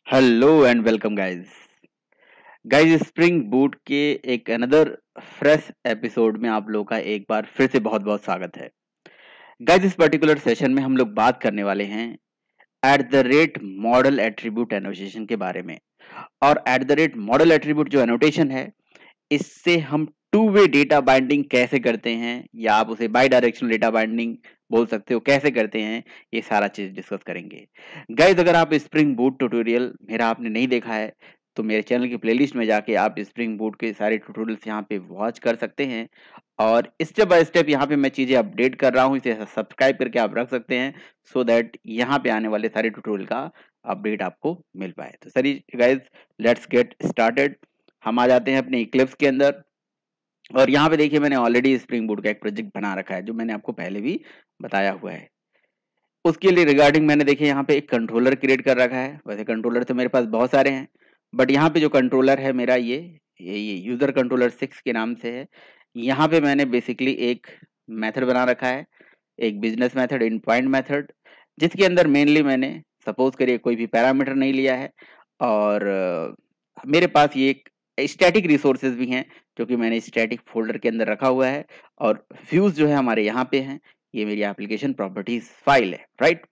Hello and welcome guys spring boot के एक another fresh episode में आप लोगों का एक बार फिर से बहुत बहुत स्वागत है। गाइस इस पर्टिकुलर सेशन में हम लोग बात करने वाले हैं eight the rate model attribute annotation के बारे में। और eight the rate model attribute जो एनोटेशन है, इससे हम टू वे डेटा बाइंडिंग कैसे करते हैं, या आप उसे बाई डायरेक्शनल डेटा बाइंडिंग बोल सकते हो, कैसे करते हैं, ये सारा चीज डिस्कस करेंगे। गाइज अगर आप स्प्रिंग बूट ट्यूटोरियल मेरा आपने नहीं देखा है तो मेरे चैनल की प्लेलिस्ट में जाके आप स्प्रिंग बूट के सारे ट्यूटोरियल्स यहाँ पे वॉच कर सकते हैं। और स्टेप बाय स्टेप यहाँ पे मैं चीजें अपडेट कर रहा हूँ, इसे सब्सक्राइब करके आप रख सकते हैं सो दैट यहाँ पे आने वाले सारे ट्यूटोरियल का अपडेट आपको मिल पाए। तो sir guys let's get started. हम आ जाते हैं अपने इक्लिप्स के अंदर। और यहाँ पे देखिए मैंने ऑलरेडी स्प्रिंग बूट का एक प्रोजेक्ट बना रखा है जो मैंने आपको पहले भी बताया हुआ है। उसके लिए रिगार्डिंग मैंने देखिए यहाँ पे एक कंट्रोलर क्रिएट कर रखा है। वैसे कंट्रोलर तो मेरे पास बहुत सारे हैं, बट यहाँ पे जो कंट्रोलर है मेरा ये यूजर कंट्रोलर 6 के नाम से है। यहाँ पे मैंने बेसिकली एक मेथड बना रखा है, एक बिजनेस मेथड, इन पॉइंट मेथड, जिसके अंदर मेनली मैंने सपोज करिए कोई भी पैरामीटर नहीं लिया है। और मेरे पास ये एक स्टैटिक रिसोर्सेज भी हैं जो कि मैंने स्टैटिक फोल्डर के अंदर रखा हुआ है। और व्यूज जो है हमारे यहाँ पे हैं, ये मेरी एप्लीकेशन प्रॉपर्टीज फाइल है, राइट।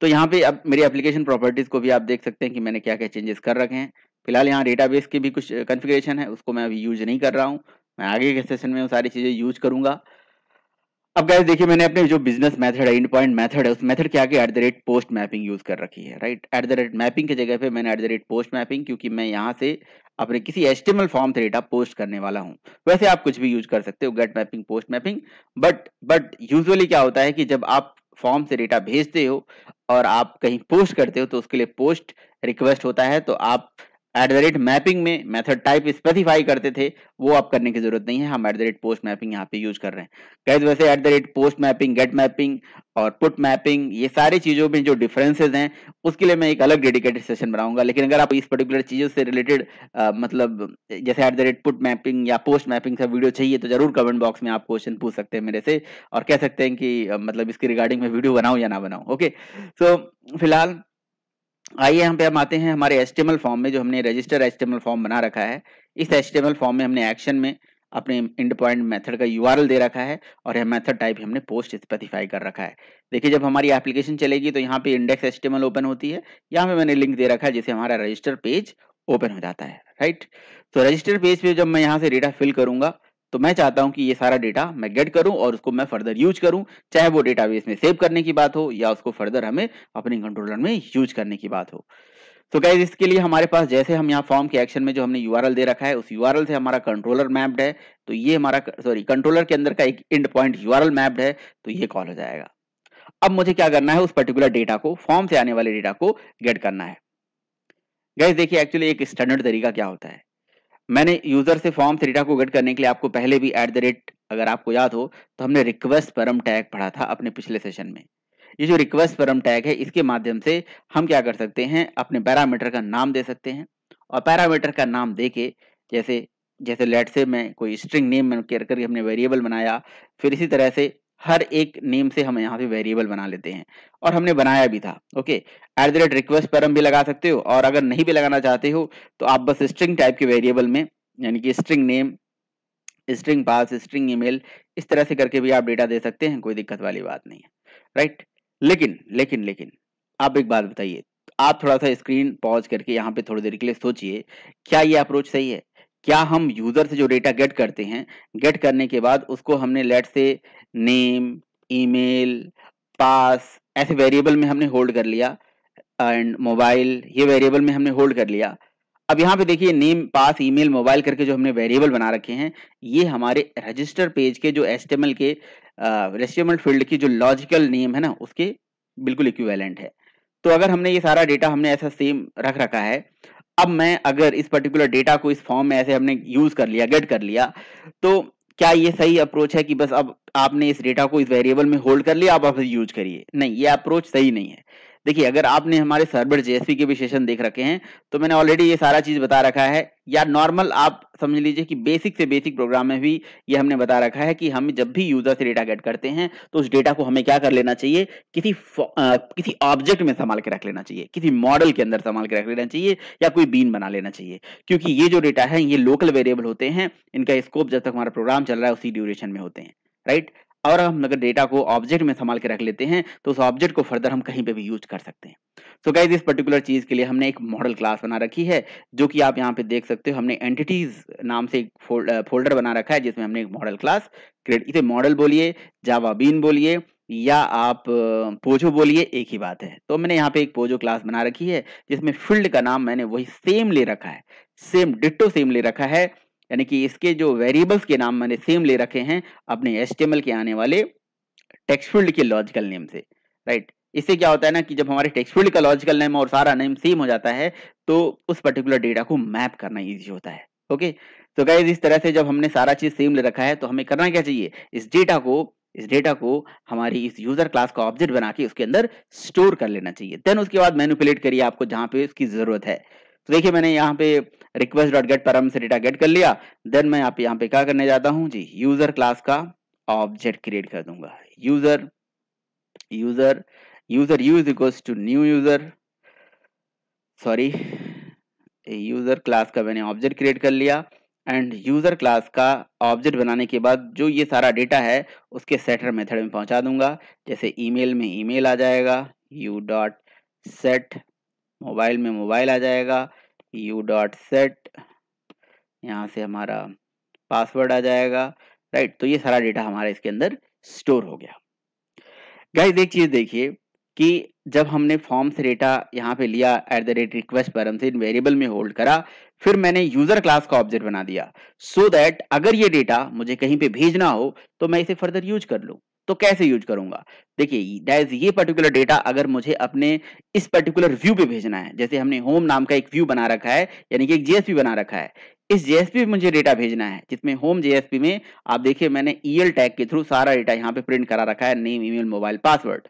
तो यहाँ पे अब मेरी एप्लीकेशन प्रॉपर्टीज को भी आप देख सकते हैं कि मैंने क्या क्या चेंजेस कर रखे हैं। फिलहाल यहाँ डेटाबेस की भी कुछ कॉन्फ़िगरेशन है, उसको मैं अभी यूज नहीं कर रहा हूँ। मैं आगे के सेशन में वो सारी चीजें यूज करूंगा। अब गाइस देखिए मैंने अपने जो बिजनेस मेथड है, इन पॉइंट मेथड है, उस मेथड के आगे eight the rate post mapping use कर रखी है, right. Eight the rate mapping की जगह पे मैंने eight the rate post mapping, क्योंकि मैं यहाँ से अपने किसी एचटीएमएल फॉर्म से डेटा पोस्ट करने वाला हूँ। वैसे आप कुछ भी यूज कर सकते हो, get mapping, post mapping, but usually क्या होता है कि जब आप फॉर्म से डेटा भेजते हो और आप कहीं पोस्ट करते हो तो उसके लिए पोस्ट रिक्वेस्ट होता है। तो आप एट द रेट मैपिंग में मेथड टाइप स्पेसिफाई करते थे, वो आप करने की जरूरत नहीं है। हम at the rate post mapping यहाँ पे यूज कर रहे हैं। गाइस वैसे at the rate post mapping, get mapping और पुट मैपिंग, ये सारी चीजों में जो डिफरेंसेस हैं उसके लिए मैं एक अलग डेडिकेटेड सेशन बनाऊंगा। लेकिन अगर आप इस पर्टिकुलर चीजों से रिलेटेड मतलब जैसे eight the rate put mapping या पोस्ट मैपिंग का वीडियो चाहिए तो जरूर कमेंट बॉक्स में आप क्वेश्चन पूछ सकते हैं मेरे से, और कह सकते हैं कि मतलब इसके रिगार्डिंग में वीडियो बनाऊं या ना बनाऊं। ओके, सो फिलहाल आइए यहाँ पे हम आते हैं हमारे एचटीएमएल फॉर्म में, जो हमने रजिस्टर एचटीएमएल फॉर्म बना रखा है। इस एचटीएमएल फॉर्म में हमने एक्शन में अपने इंड पॉइंट मेथड का यूआरएल दे रखा है और यह मेथड टाइप हमने पोस्ट स्पेसिफाई कर रखा है। देखिए जब हमारी एप्लीकेशन चलेगी तो यहाँ पे इंडेक्स एचटीएमएल ओपन होती है, यहाँ पे मैंने लिंक दे रखा है जिससे हमारा रजिस्टर पेज ओपन हो जाता है, राइट। तो रजिस्टर पेज पे जब मैं यहाँ से डेटा फिल करूंगा तो मैं चाहता हूं कि ये सारा डेटा मैं गेट करूं और उसको मैं फर्दर यूज करूं, चाहे वो डेटाबेस में सेव करने की बात हो या उसको फर्दर हमें अपने कंट्रोलर में यूज करने की बात हो। तो गाइस इसके लिए हमारे पास, जैसे हम यहाँ फॉर्म के एक्शन में जो हमने यूआरएल दे रखा है उस यूआरएल से हमारा कंट्रोलर मैप्ड है, तो ये हमारा कंट्रोलर के अंदर का एक इंड पॉइंट यूआरएल मैप्ड है, तो ये कॉल हो जाएगा। अब मुझे क्या करना है, उस पर्टिकुलर डेटा को, फॉर्म से आने वाले डेटा को गेट करना है। गाइस देखिए एक्चुअली एक स्टैंडर्ड तरीका क्या होता है, मैंने यूजर से फॉर्म से डेटा को गेट करने के लिए आपको पहले भी एट द रेट, अगर आपको याद हो तो हमने रिक्वेस्ट परम टैग पढ़ा था अपने पिछले सेशन में। ये जो रिक्वेस्ट परम टैग है इसके माध्यम से हम क्या कर सकते हैं, अपने पैरामीटर का नाम दे सकते हैं। और पैरामीटर का नाम देके जैसे जैसे लेट से मैं कोई स्ट्रिंग नेम करके हमने वेरिएबल बनाया, फिर इसी तरह से हर एक नेम से हम यहाँ पे वेरिएबल बना लेते हैं, और हमने बनाया भी था। Okay, eight the rate request परम भी लगा सकते हो, और अगर नहीं भी लगाना चाहते हो तो आप बस स्ट्रिंग टाइप के वेरिएबल में, यानी कि string name, string pass, string email, इस तरह से करके भी आप डेटा दे सकते हैं, कोई दिक्कत वाली बात नहीं है, राइट। लेकिन आप एक बात बताइए, आप थोड़ा सा स्क्रीन पॉज करके यहाँ पे थोड़ी देर के लिए सोचिए, क्या ये अप्रोच सही है? क्या हम यूजर से जो डेटा गेट करते हैं, गेट करने के बाद उसको हमने लेट से नेम, ईमेल, पास ऐसे वेरिएबल में हमने होल्ड कर लिया, एंड मोबाइल ये वेरिएबल में हमने होल्ड कर लिया। अब यहाँ पे देखिए नेम, पास, ईमेल, मोबाइल करके जो हमने वेरिएबल बना रखे हैं, ये हमारे रजिस्टर पेज के जो एचटीएमएल के एचटीएमएल फील्ड की जो लॉजिकल नेम है ना, उसके बिल्कुल इक्विवेलेंट है। तो अगर हमने ये सारा डेटा हमने ऐसा सेम रख रखा है, अब मैं अगर इस पर्टिकुलर डेटा को इस फॉर्म में ऐसे हमने यूज कर लिया, गेट कर लिया, तो क्या ये सही अप्रोच है कि बस अब आपने इस डेटा को इस वेरिएबल में होल्ड कर लिया, आप यूज करिए? नहीं, ये अप्रोच सही नहीं है। देखिए अगर आपने हमारे सर्वर जेएसपी के भी सेशन देख रखे हैं तो मैंने ऑलरेडी ये सारा चीज बता रखा है, या नॉर्मल आप समझ लीजिए कि बेसिक से बेसिक प्रोग्राम में भी ये हमने बता रखा है कि हम जब भी यूजर से डेटा गेट करते हैं तो उस डेटा को हमें क्या कर लेना चाहिए, किसी ऑब्जेक्ट में संभाल के रख लेना चाहिए, किसी मॉडल के अंदर संभाल के रख लेना चाहिए, या कोई बीन बना लेना चाहिए। क्योंकि ये जो डेटा है ये लोकल वेरिएबल होते हैं, इनका स्कोप जब तक हमारा प्रोग्राम चल रहा है उसी ड्यूरेशन में होते हैं, राइट। और हम अगर डेटा को ऑब्जेक्ट में संभाल के रख लेते हैं तो उस ऑब्जेक्ट को फर्दर हम कहीं पे भी यूज कर सकते हैं। सो गाइस इस पर्टिकुलर चीज के लिए हमने एक मॉडल क्लास बना रखी है, जो कि आप यहाँ पे देख सकते हो। हमने एंटिटीज नाम से एक फोल्डर बना रखा है जिसमें हमने एक मॉडल क्लास क्रिएट, इसे मॉडल बोलिए, जावा बीन बोलिए, या आप पोजो बोलिए, एक ही बात है। तो मैंने यहाँ पे एक पोजो क्लास बना रखी है जिसमें फील्ड का नाम मैंने वही सेम ले रखा है, सेम डिट्टो सेम ले रखा है, यानी कि इसके जो वेरिएबल्स के नाम मैंने सेम ले रखे हैं अपने एचटीएमएल के आने वाले टेक्स्ट फील्ड के लॉजिकल नेम से, राइट। इससे क्या होता है ना कि जब हमारे टेक्स्ट फील्ड का लॉजिकल नेम और सारा नेम सेम हो जाता है तो उस पर्टिकुलर डेटा को मैप करना इजी होता है। ओके, तो गाइस इस तरह से जब हमने सारा चीज सेम ले रखा है तो हमें करना क्या चाहिए, इस डेटा को हमारी इस यूजर क्लास का ऑब्जेक्ट बना के उसके अंदर स्टोर कर लेना चाहिए। देन उसके बाद मैनिपुलेट करिए आपको जहां पे उसकी जरूरत है। तो देखिए मैंने यहाँ पे रिक्वेस्ट डॉट गेट पैरामीटर से डेटा गेट कर लिया। देन मैं यहाँ पे क्या करने जाता हूँ जी, यूजर क्लास का ऑब्जेक्ट क्रिएट कर दूंगा। User user user you is equals to new user, sorry, user class का मैंने ऑब्जेक्ट क्रिएट कर लिया। एंड यूजर क्लास का ऑब्जेक्ट बनाने के बाद जो ये सारा डेटा है उसके सेटर मेथड में पहुंचा दूंगा। जैसे ईमेल में ईमेल आ जाएगा, यू डॉट सेट, मोबाइल में मोबाइल आ जाएगा, यू डॉट सेट, यहाँ से हमारा पासवर्ड आ जाएगा, राइट। तो ये सारा डेटा हमारा इसके अंदर स्टोर हो गया। गाइस एक चीज देखिए कि जब हमने फॉर्म से डेटा यहाँ पे लिया @request पैरम से वेरिएबल में होल्ड करा, फिर मैंने यूजर क्लास का ऑब्जेक्ट बना दिया सो दैट अगर ये डेटा मुझे कहीं पे भेजना हो तो मैं इसे फर्दर यूज कर लूं। तो कैसे यूज करूंगा, देखिए गाइस ये पर्टिकुलर डेटा अगर मुझे अपने इस पर्टिकुलर व्यू पे भेजना है, जैसे हमने होम नाम का एक व्यू बना रखा है, यानी कि एक जेएसपी बना रखा है, इस जेएसपी पे मुझे डेटा भेजना है, जिसमें होम जेएसपी में आप देखिए मैंने ईएल टैग के थ्रू सारा डेटा यहाँ पे प्रिंट करा रखा है, नेम, ईमेल, मोबाइल, पासवर्ड।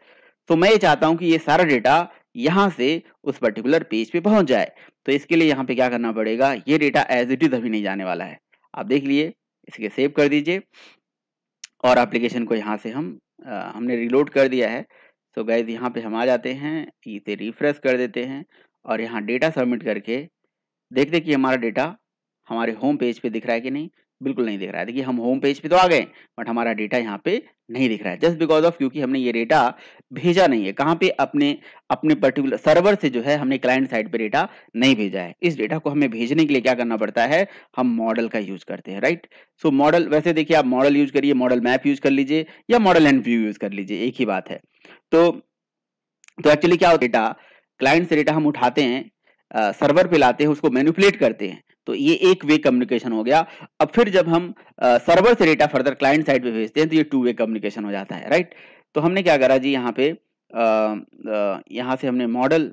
तो मैं ये चाहता हूं कि ये सारा डेटा यहां से उस पर्टिकुलर पेज पे पहुंच जाए। तो इसके लिए यहाँ पे क्या करना पड़ेगा, ये डेटा एज इट इज अभी नहीं जाने वाला है। आप देख लिए, इसके सेव कर दीजिए और एप्लीकेशन को यहाँ से हमने रिलोड कर दिया है। सो गाइज यहाँ पे हम आ जाते हैं, इसे रिफ्रेश कर देते हैं और यहाँ डेटा सबमिट करके देखते हैं कि हमारा डेटा हमारे होम पेज पे दिख रहा है कि नहीं। बिल्कुल नहीं दिख रहा है। देखिए हम होम पेज पे तो आ गए बट हमारा डेटा यहाँ पे नहीं दिख रहा है, जस्ट बिकॉज ऑफ क्योंकि हमने ये डेटा भेजा नहीं है। कहाँ पे, अपने अपने पर्टिकुलर सर्वर से जो है हमने क्लाइंट साइड पे डेटा नहीं भेजा है। इस डेटा को हमें भेजने के लिए क्या करना पड़ता है, हम मॉडल का यूज करते हैं, राइट। सो मॉडल, वैसे देखिए आप मॉडल यूज करिए, मॉडल मैप यूज कर लीजिए या मॉडल एंड व्यू यूज कर लीजिए, एक ही बात है। तो एक्चुअली क्या होता है, डेटा क्लाइंट से डेटा हम उठाते हैं, सर्वर पे लाते हैं, उसको मैनिपुलेट करते हैं, तो ये एक वे कम्युनिकेशन हो गया। अब फिर जब हम सर्वर से डेटा फर्दर क्लाइंट साइड पे भेजते हैं तो ये टू वे कम्युनिकेशन हो जाता है, राइट। तो हमने क्या करा जी, यहाँ पे यहाँ से हमने मॉडल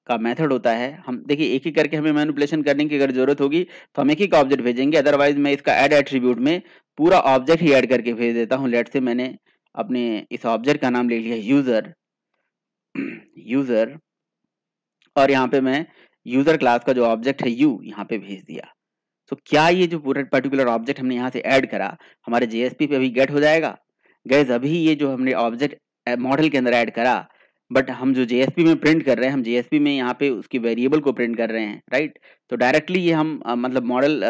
का मेथड होता है, हम देखिए एक ही करके हमें मैनिपुलेशन करने की अगर जरूरत होगी तो हम एक ही का ऑब्जेक्ट भेजेंगे, अदरवाइज मैं इसका ऐड एट्रीब्यूट में पूरा ऑब्जेक्ट ही ऐड करके भेज देता हूँ। लेट से मैंने अपने इस ऑब्जेक्ट का नाम ले लिया यूजर यूजर, और यहाँ पे मैं यूजर क्लास का जो ऑब्जेक्ट है यू यहाँ पे भेज दिया। तो क्या ये जो पूरा पर्टिकुलर ऑब्जेक्ट हमने यहाँ से ऐड करा हमारे जेएसपी पे अभी गेट हो जाएगा। गैस अभी ये जो हमने ऑब्जेक्ट मॉडल के अंदर ऐड करा, बट हम जो जेएसपी में प्रिंट कर रहे हैं, हम जेएसपी में यहाँ पे उसकी वेरिएबल को प्रिंट कर रहे हैं, राइट। तो डायरेक्टली ये हम मतलब मॉडल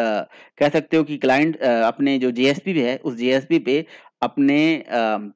कह सकते हो कि क्लाइंट अपने जो जेएसपी पे है उस जेएसपी पे अपने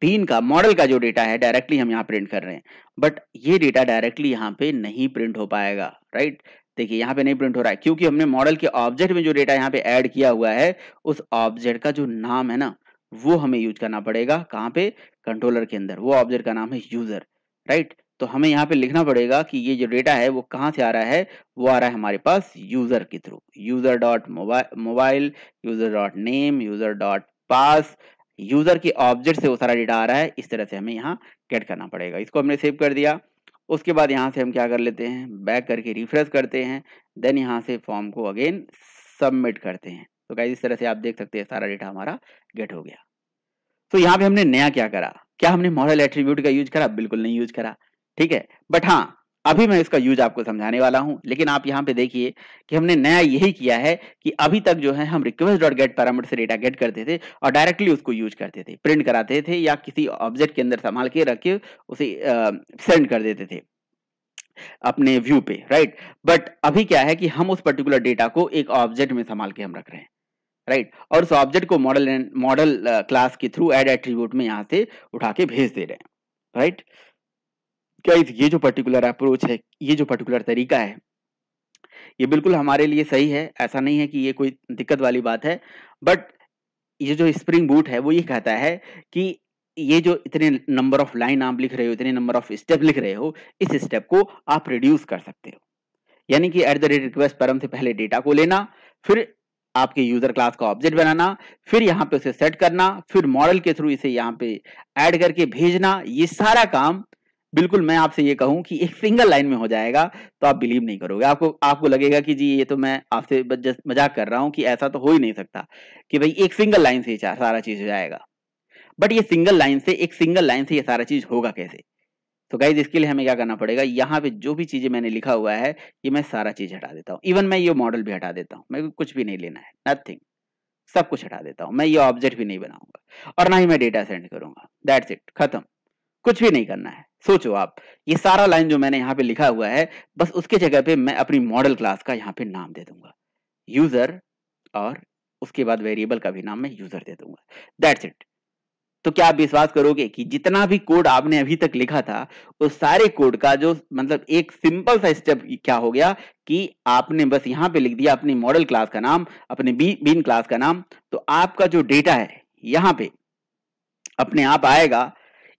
बीन का मॉडल का जो डेटा है डायरेक्टली हम यहाँ प्रिंट कर रहे हैं, बट ये डेटा डायरेक्टली यहाँ पे नहीं प्रिंट हो पाएगा, राइट। देखिए यहाँ पे नहीं प्रिंट हो रहा है क्योंकि हमने मॉडल के ऑब्जेक्ट में जो डेटा यहाँ पे ऐड किया हुआ है उस ऑब्जेक्ट का जो नाम है ना वो हमें यूज करना पड़ेगा। कहाँ पे, कंट्रोलर के अंदर, वो ऑब्जेक्ट का नाम है यूजर, राइट। तो हमें यहाँ पे लिखना पड़ेगा कि ये जो डेटा है वो कहाँ से आ रहा है, वो आ रहा है हमारे पास यूजर के through, user dot mobile, user dot name, user dot pass, user के ऑब्जेक्ट से वो सारा डेटा आ रहा है। इस तरह से हमें यहाँ गेट करना पड़ेगा। इसको हमने सेव कर दिया। उसके बाद यहाँ से हम क्या कर लेते हैं, बैक करके रिफ्रेश करते हैं, देन यहाँ से फॉर्म को अगेन सबमिट करते हैं। तो गाइस इस तरह से आप देख सकते हैं सारा डेटा हमारा गेट हो गया। तो यहाँ पे हमने नया क्या करा, क्या हमने मॉडल एट्रीब्यूट का यूज करा, बिल्कुल नहीं यूज करा। ठीक है। बट हाँ, अभी मैं इसका यूज आपको समझाने वाला हूं, लेकिन आप यहाँ पे देखिए कि हमने नया यही किया है कि अभी तक जो है हम रिक्वेस्ट डॉट गेट पैरामीटर से डेटा गेट करते थे और डायरेक्टली उसको यूज करते थे, प्रिंट कराते थे या किसी ऑब्जेक्ट के अंदर संभाल के रख के उसे सेंड कर देते थे अपने व्यू पे, राइट। बट अभी क्या है कि हम उस पर्टिकुलर डेटा को एक ऑब्जेक्ट में संभाल के हम रख रहे हैं, राइट। और उस ऑब्जेक्ट को मॉडल क्लास के थ्रू ऐड एट्रीब्यूट में यहाँ से उठा के भेज दे रहे हैं, राइट। गाइस ये जो पर्टिकुलर अप्रोच है, ये जो पर्टिकुलर तरीका है, ये बिल्कुल हमारे लिए सही है। ऐसा नहीं है कि ये कोई दिक्कत वाली बात है। बट ये जो स्प्रिंग बूट है वो ये कहता है कि ये जो इतने नंबर ऑफ लाइन आप लिख रहे हो, इतने नंबर ऑफ स्टेप लिख रहे हो, इस स्टेप को आप रिड्यूस कर सकते हो। यानी कि eight the rate request param से पहले डेटा को लेना, फिर आपके यूजर क्लास का ऑब्जेक्ट बनाना, फिर यहाँ पे उसे सेट करना, फिर मॉडल के थ्रू इसे यहाँ पे ऐड करके भेजना, ये सारा काम बिल्कुल मैं आपसे ये कहूं कि एक सिंगल लाइन में हो जाएगा तो आप बिलीव नहीं करोगे। आपको आपको लगेगा कि जी ये तो मैं आपसे जस्ट मजाक कर रहा हूं, कि ऐसा तो हो ही नहीं सकता कि भाई एक सिंगल लाइन से सारा चीज हो जाएगा। बट ये सिंगल लाइन से, एक सिंगल लाइन से ये सारा चीज होगा कैसे? तो गाइज इसके लिए हमें क्या करना पड़ेगा, यहाँ पे जो भी चीजें मैंने लिखा हुआ है ये मैं सारा चीज हटा देता हूँ। इवन मैं ये मॉडल भी हटा देता हूँ, मेरे को कुछ भी नहीं लेना है, नथिंग, सब कुछ हटा देता हूँ। मैं ये ऑब्जेक्ट भी नहीं बनाऊंगा और ना ही मैं डेटा सेंड करूंगा। दैट्स इट, खत्म, कुछ भी नहीं करना है। सोचो आप, ये सारा लाइन जो मैंने यहाँ पे लिखा हुआ है, बस उसके जगह पे मैं अपनी मॉडल क्लास का यहाँ पे नाम दे दूंगा यूजर, और उसके बाद वेरिएबल का भी नाम मैं यूजर दे दूंगा। That's it. तो क्या आप विश्वास करोगे कि जितना भी कोड आपने अभी तक लिखा था, उस सारे कोड का जो मतलब एक सिंपल सा स्टेप क्या हो गया कि आपने बस यहाँ पे लिख दिया अपनी मॉडल क्लास का नाम, अपने बीन क्लास का नाम, तो आपका जो डेटा है यहाँ पे अपने आप आएगा,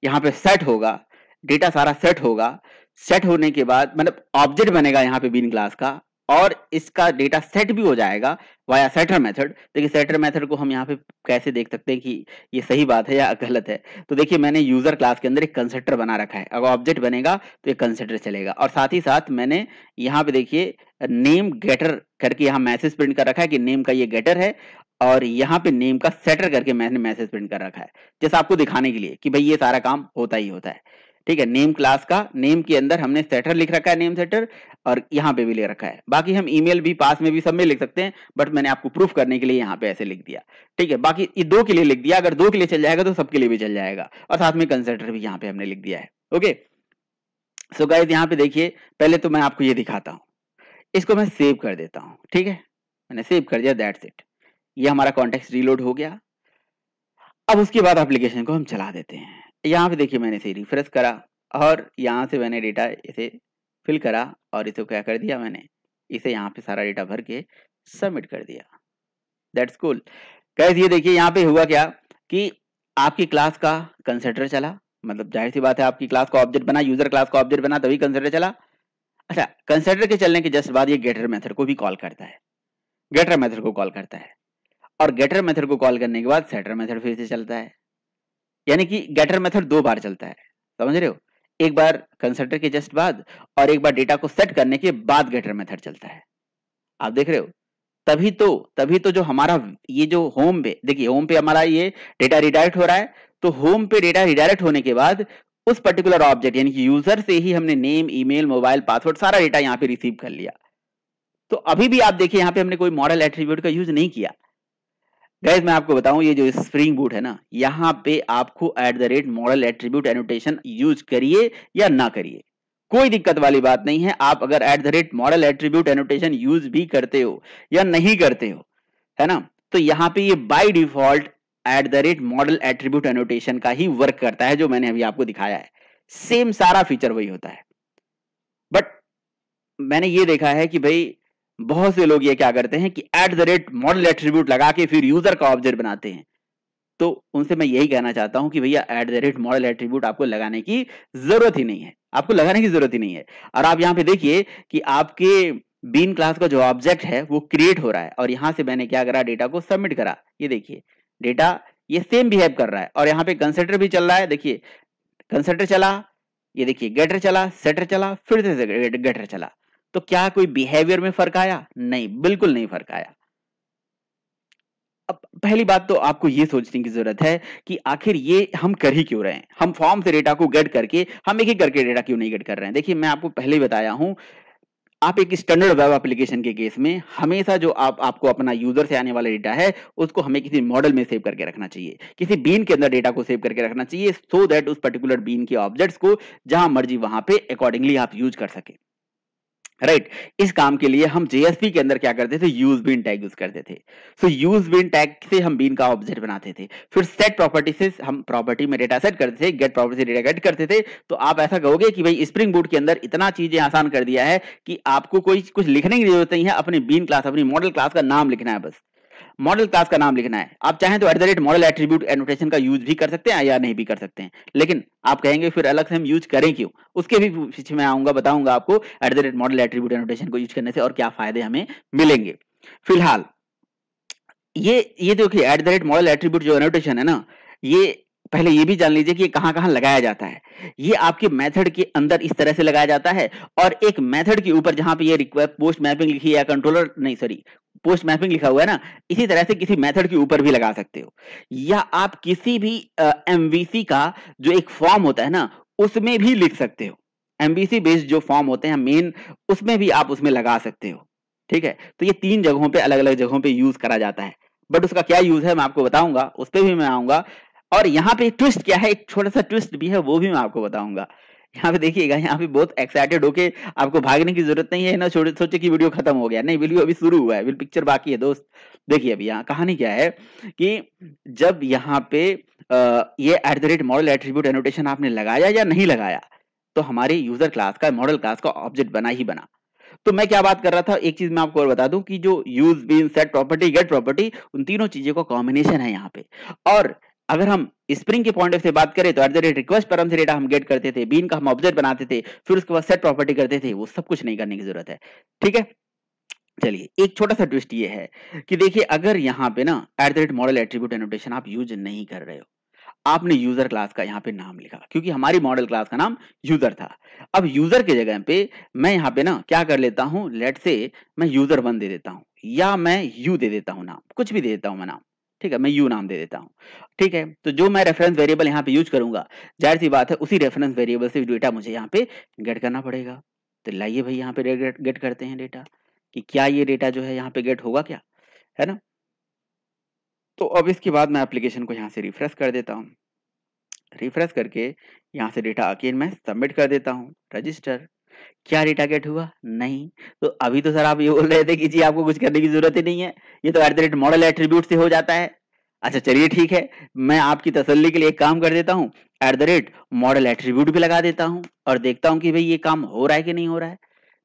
यहाँ पे सेट होगा, डेटा सारा सेट होगा। सेट होने के बाद मतलब ऑब्जेक्ट बनेगा यहाँ पे बीन क्लास का, और इसका डेटा सेट भी हो जाएगा वाया सेटर मेथड। देखिए सेटर मेथड को हम यहाँ पे कैसे देख सकते हैं कि ये सही बात है या गलत है। तो देखिए मैंने यूजर क्लास के अंदर एक कंस्ट्रक्टर बना रखा है, अगर ऑब्जेक्ट बनेगा तो एक कंस्ट्रक्टर चलेगा, और साथ ही साथ मैंने यहाँ पे देखिए नेम गेटर करके यहाँ मैसेज प्रिंट कर रखा है कि नेम का ये गेटर है, और यहाँ पे नेम का सेटर करके मैंने मैसेज प्रिंट कर रखा है, जैसे आपको दिखाने के लिए कि भाई ये सारा काम होता ही होता है। ठीक है, नेम क्लास का नेम के अंदर हमने सेटर लिख रखा है, नेम सेटर, और यहाँ पे भी ले रखा है। बाकी हम ईमेल भी, पास में भी, सब में लिख सकते हैं, बट मैंने आपको प्रूफ करने के लिए यहाँ पे ऐसे लिख दिया। ठीक है, बाकी ये दो के लिए लिख दिया, अगर दो के लिए चल जाएगा तो सबके लिए भी चल जाएगा, और साथ में कंसिडर भी यहाँ पे हमने लिख दिया है। ओके, सो गाइस यहाँ पे देखिए, पहले तो मैं आपको ये दिखाता हूँ, इसको मैं सेव कर देता हूँ। ठीक है, मैंने सेव कर दिया, दैट्स इट। ये हमारा कॉन्टेक्स्ट रीलोड हो गया। अब उसके बाद एप्लीकेशन को हम चला देते हैं। यहाँ पे देखिए मैंने इसे रिफ्रेश करा, और यहाँ से मैंने डेटा इसे फिल करा, और इसे क्या कर दिया मैंने, इसे यहाँ पे सारा डेटा भर के सबमिट कर दिया। That's cool. गाइस ये देखिए यहाँ पे हुआ क्या कि आपकी क्लास का कंसिडर चला, मतलब जाहिर सी बात है आपकी क्लास का ऑब्जेक्ट बना, यूजर क्लास का ऑब्जेक्ट बना, तभी कंसिडर चला। अच्छा, कंसिडर के चलने के जस्ट बाद ये गेटर मेथड को भी कॉल करता है, गेटर मेथड को कॉल करता है, और गेटर मेथड को कॉल करने के बाद सेटर मेथड फिर से चलता है। यानी कि गेटर मेथड दो बार चलता है, समझ रहे हो? एक बार कंसिडर के जस्ट बाद, और एक बार डेटा को सेट करने के बाद गेटर मेथड चलता है। आप देख रहे हो? तभी तो जो हमारा ये जो होम पे, देखिए होम पे हमारा ये डेटा रिडायरेक्ट हो रहा है, तो होम पे डेटा रिडायरेक्ट होने के बाद उस पर्टिकुलर ऑब्जेक्ट यानी कि यूजर से ही हमने नेम, ईमेल, मोबाइल, पासवर्ड सारा डेटा यहाँ पे रिसीव कर लिया। तो अभी भी आप देखिए यहाँ पे हमने कोई मॉडल एट्रीब्यूट का यूज नहीं किया। गाइस मैं आपको बताऊं, ये जो स्प्रिंग बूट है ना, यहाँ पे आपको eight the rate model attribute annotation use करिए या ना करिए, कोई दिक्कत वाली बात नहीं है। आप अगर eight the rate model attribute annotation use भी करते हो या नहीं करते हो, है ना, तो यहाँ पे ये by default eight the rate model attribute annotation का ही वर्क करता है, जो मैंने अभी आपको दिखाया है। सेम सारा फीचर वही होता है। बट मैंने ये देखा है कि भाई बहुत से लोग ये क्या करते हैं कि eight the rate model attribute लगा के फिर यूजर का ऑब्जेक्ट बनाते हैं। तो उनसे मैं यही कहना चाहता हूं कि भैया eight the rate model attribute आपको लगाने की जरूरत ही नहीं है, आपको लगाने की जरूरत ही नहीं है। और आप यहाँ पे देखिए कि आपके बीन क्लास का जो ऑब्जेक्ट है वो क्रिएट हो रहा है, और यहां से मैंने क्या करा, डेटा को सबमिट करा। ये देखिए डेटा ये सेम बिहेव कर रहा है, और यहाँ पे कंसिडर भी चल रहा है। देखिए कंसिडर चला, ये देखिए गेटर चला, सेटर चला, फिर से गेटर चला। तो क्या कोई बिहेवियर में फर्क आया? नहीं, बिल्कुल नहीं फर्क आया। अब पहली बात तो आपको ये सोचने की जरूरत है कि आखिर ये हम कर ही क्यों रहे हैं। हम फॉर्म से डेटा को गेट करके हम एक एक करके डेटा क्यों नहीं गेट कर रहे हैं। देखिए मैं आपको पहले ही बताया हूं, आप एक स्टैंडर्ड वेब एप्लीकेशन के केस में हमेशा जो आपको अपना यूजर से आने वाला डेटा है उसको हमें किसी मॉडल में सेव करके रखना चाहिए, किसी बीन के अंदर डेटा को सेव करके रखना चाहिए, सो दैट उस पर्टिकुलर बीन के ऑब्जेक्ट्स को जहां मर्जी वहां पे अकॉर्डिंगली आप यूज कर सके। राइट इस काम के लिए हम जेएसपी के अंदर क्या करते थे, यूज बीन टैग यूज करते थे। सो यूज बीन टैग से हम बीन का ऑब्जेक्ट बनाते थे, फिर सेट प्रॉपर्टी से हम प्रॉपर्टी में डेटा सेट करते थे, गेट प्रॉपर्टी से डेटा गेट करते थे। तो आप ऐसा कहोगे कि भाई स्प्रिंग बूट के अंदर इतना चीजें आसान कर दिया है कि आपको कोई कुछ लिखने की जरूरत नहीं है, अपनी बीन क्लास अपनी मॉडल क्लास का नाम लिखना है, बस मॉडल क्लास का नाम लिखना है। आप चाहें तो @मॉडल एट्रीब्यूट एनोटेशन का यूज भी कर सकते हैं या नहीं भी कर सकते हैं, लेकिन आप कहेंगे फिर अलग से हम यूज करें क्यों, उसके भी पीछे मैं आऊंगा, बताऊंगा आपको @मॉडल एट्रीब्यूट एनोटेशन को यूज करने से और क्या फायदे हमें मिलेंगे। फिलहाल ये देखिए @मॉडल एट्रीब्यूट जो एनोटेशन है ना, ये पहले ये भी जान लीजिए कि ये कहां कहां लगाया जाता है। ये आपके मेथड के अंदर इस तरह से लगाया जाता है, और एक मेथड के ऊपर जहां पे ये रिक्वेस्ट पोस्ट मैपिंग लिखी है या कंट्रोलर नहीं सॉरी पोस्ट मैपिंग लिखा हुआ है ना, इसी तरह से किसी मेथड के ऊपर भी लगा सकते हो, या आप किसी भी एमवीसी का जो एक फॉर्म होता है ना उसमें भी लिख सकते हो। एमवीसी बेस्ड जो फॉर्म होते हैं मेन, उसमें भी आप उसमें लगा सकते हो। ठीक है, तो ये 3 जगहों पे अलग अलग जगहों पे यूज करा जाता है, बट उसका क्या यूज है मैं आपको बताऊंगा, उस पर भी मैं आऊंगा। और यहाँ पे ट्विस्ट क्या है, एक छोटा सा ट्विस्ट भी है, वो भी मैं आपको बताऊंगा। यहाँ पे देखिएगा, यहाँ पे बहुत एक्साइटेड होके आपको भागने की जरूरत नहीं है ना, सोचे कि वीडियो खत्म हो गया, नहीं वीडियो अभी शुरू हुआ है, अभी पिक्चर बाकी है दोस्त। देखिए अभी यहाँ कहानी क्या है कि जब यहाँ पे ये @मॉडल एट्रीब्यूट एनोटेशन आपने लगाया या नहीं लगाया, तो हमारे यूजर क्लास का मॉडल क्लास का ऑब्जेक्ट बना ही बना। तो मैं क्या बात कर रहा था, एक चीज मैं आपको और बता दूं कि जो use bean set property get property, उन तीनों चीजों का कॉम्बिनेशन है यहाँ पे। और अगर हम स्प्रिंग के पॉइंट से बात करें तो रिक्वेस्ट पर हम से डेटा हम गेट करते थे, बीन का हम ऑब्जेक्ट बनाते थे, फिर उसके बाद सेट प्रॉपर्टी करते थे, वो सब कुछ नहीं करने की जरूरत है। ठीक है, चलिए एक छोटा सा ट्विस्ट ये है कि देखिए अगर यहाँ पे ना मॉडल एट्रीब्यूट एनोटेशन आप यूज नहीं कर रहे हो, आपने यूजर क्लास का यहाँ पे नाम लिखा, क्योंकि हमारी मॉडल क्लास का नाम यूजर था। अब यूजर के जगह पे मैं यहाँ पे ना क्या कर लेता हूँ, लेट से मैं यूजर 1 दे देता हूँ, या मैं यू दे देता हूँ, नाम कुछ भी दे देता हूँ मैं नाम। ठीक है, मैं यू नाम दे देता हूँ। ठीक है, तो जो मैं रेफरेंस वेरिएबल यहाँ पे यूज करूंगा, जाहिर सी बात है उसी रेफरेंस वेरिएबल से डेटा मुझे यहाँ पे गेट करना पड़ेगा। तो लाइए भाई यहाँ पे गेट करते हैं डेटा, कि क्या ये डेटा जो है यहाँ पे गेट होगा क्या, है ना। तो अब इसके बाद मैं एप्लीकेशन को यहाँ से रिफ्रेश कर देता हूँ, रिफ्रेश करके यहाँ से डेटा अगेन मैं सबमिट कर देता हूँ, रजिस्टर। क्या डेटा गेट हुआ, नहीं। तो अभी तो सर आप ये बोल रहे थे कि जी आपको कुछ करने की जरूरत ही नहीं है, ये तो मॉडल एट्रीब्यूट से हो जाता है। अच्छा चलिए ठीक है, मैं आपकी तसल्ली के लिए एक काम कर देता हूँ, मॉडल एट्रीब्यूट भी लगा देता हूँ और देखता हूँ कि भाई ये काम हो रहा है कि नहीं हो रहा है।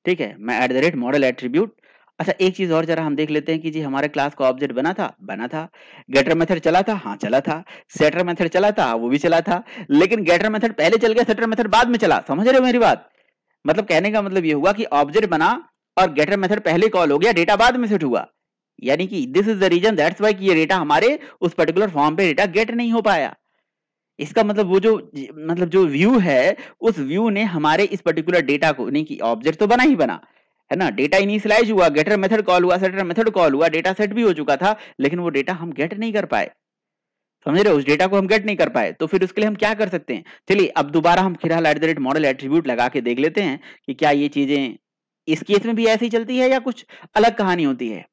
ठीक है, मैं मॉडल एट्रीब्यूट। अच्छा एक चीज और जरा हम देख लेते हैं कि जी हमारे क्लास का ऑब्जेक्ट बना था, गेटर मेथड चला था, हाँ चला था, सेटर मेथड चला था, वो भी चला था, लेकिन गेटर मेथड पहले चल गया, सेटर मेथड बाद में चला। समझ रहे हो मेरी बात, मतलब कहने का मतलब ये हुआ कि ऑब्जेक्ट बना और गेटर मेथड पहले कॉल हो गया, डेटा बाद में सेट हुआ। यानी कि this is the reason that's why कि ये डेटा हमारे उस पर्टिकुलर फॉर्म पे डेटा गेट नहीं हो पाया। इसका मतलब वो जो मतलब जो व्यू है, उस व्यू ने हमारे इस पर्टिकुलर डेटा को नहीं, कि ऑब्जेक्ट तो बना ही बना है ना, डेटा इनिशियलाइज हुआ, गेटर मेथड कॉल हुआ, सेटर मेथड कॉल हुआ, डेटा सेट भी हो चुका था, लेकिन वो डेटा हम गेट नहीं कर पाए। समझ रहे हो, उस डेटा को हम गेट नहीं कर पाए, तो फिर उसके लिए हम क्या कर सकते हैं। चलिए अब दोबारा हम फिलहाल मॉडल एट्रीब्यूट लगा के देख लेते हैं कि क्या ये चीजें इस केस में भी ऐसी चलती है या कुछ अलग कहानी होती है।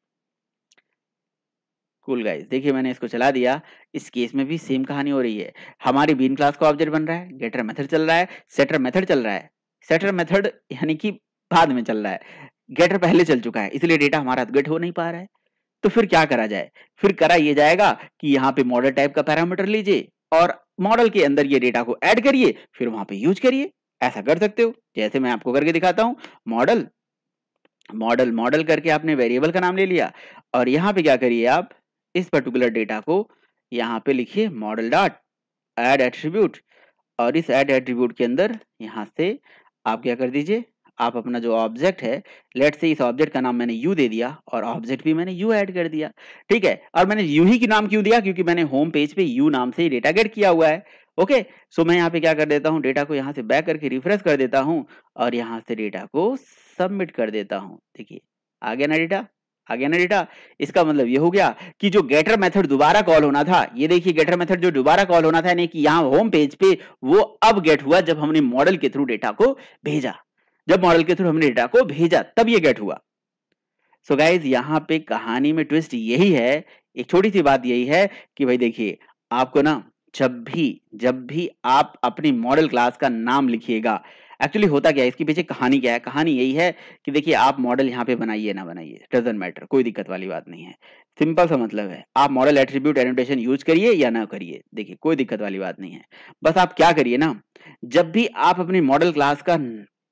कूल गाइस, देखिए मैंने इसको चला दिया, इस केस में भी सेम कहानी हो रही है। हमारी बीन क्लास का ऑब्जेक्ट बन रहा है, गेटर मेथड चल रहा है, सेटर मेथड चल रहा है, सेटर मेथड यानी कि बाद में चल रहा है, गेटर पहले चल चुका है, इसलिए डेटा हमारा गेट हो नहीं पा रहा है। तो फिर क्या करा जाए, फिर करा ये जाएगा कि यहाँ पे मॉडल टाइप का पैरामीटर लीजिए और मॉडल के अंदर ये डेटा को ऐड करिए, फिर वहां पे यूज करिए। ऐसा कर सकते हो, जैसे मैं आपको करके दिखाता हूँ। मॉडल मॉडल मॉडल करके आपने वेरिएबल का नाम ले लिया, और यहाँ पे क्या करिए, आप इस पर्टिकुलर डेटा को यहाँ पे लिखिए मॉडल डॉट ऐड एट्रीब्यूट, और इस ऐड एट्रीब्यूट के अंदर यहाँ से आप क्या कर दीजिए, आप अपना जो ऑब्जेक्ट है, लेट से इस ऑब्जेक्ट का नाम मैंने यू दे दिया और ऑब्जेक्ट भी मैंने यू ऐड कर दिया। ठीक है, और मैंने यू ही की नाम क्यों दिया, क्योंकि मैंने होम पेज पे यू नाम से डेटा गेट किया हुआ है। ओके, सो मैं यहाँ पे क्या कर देता हूँ, डेटा को यहाँ से बैक करके रिफ्रेश कर देता हूँ और यहाँ से डेटा को सबमिट कर देता हूँ। देखिए आ गया ना डेटा, आ गया ना डेटा। इसका मतलब ये हो गया कि जो गेटर मेथड दोबारा कॉल होना था, ये देखिए गेटर मेथड जो दोबारा कॉल होना था यानी कि यहाँ होम पेज पे, वो अब गेट हुआ जब हमने मॉडल के थ्रू डेटा को भेजा। जब मॉडल के थ्रू हमने डेटा को भेजा तब ये गेट हुआ। सो गाइज यहाँ पे कहानी में ट्विस्ट यही है, एक छोटी सी बात यही है कि भाई देखिए आपको ना जब भी आप अपनी मॉडल क्लास का नाम लिखिएगा, एक्चुअली होता क्या है, इसके पीछे कहानी क्या है, कहानी यही है कि देखिए आप मॉडल यहाँ पे बनाइए ना बनाइए, डजंट मैटर, कोई दिक्कत वाली बात नहीं है। सिंपल सा मतलब है, आप मॉडल एट्रीब्यूट एनोटेशन यूज करिए या ना करिए, देखिए कोई दिक्कत वाली बात नहीं है। बस आप क्या करिए ना, जब भी आप अपनी मॉडल क्लास का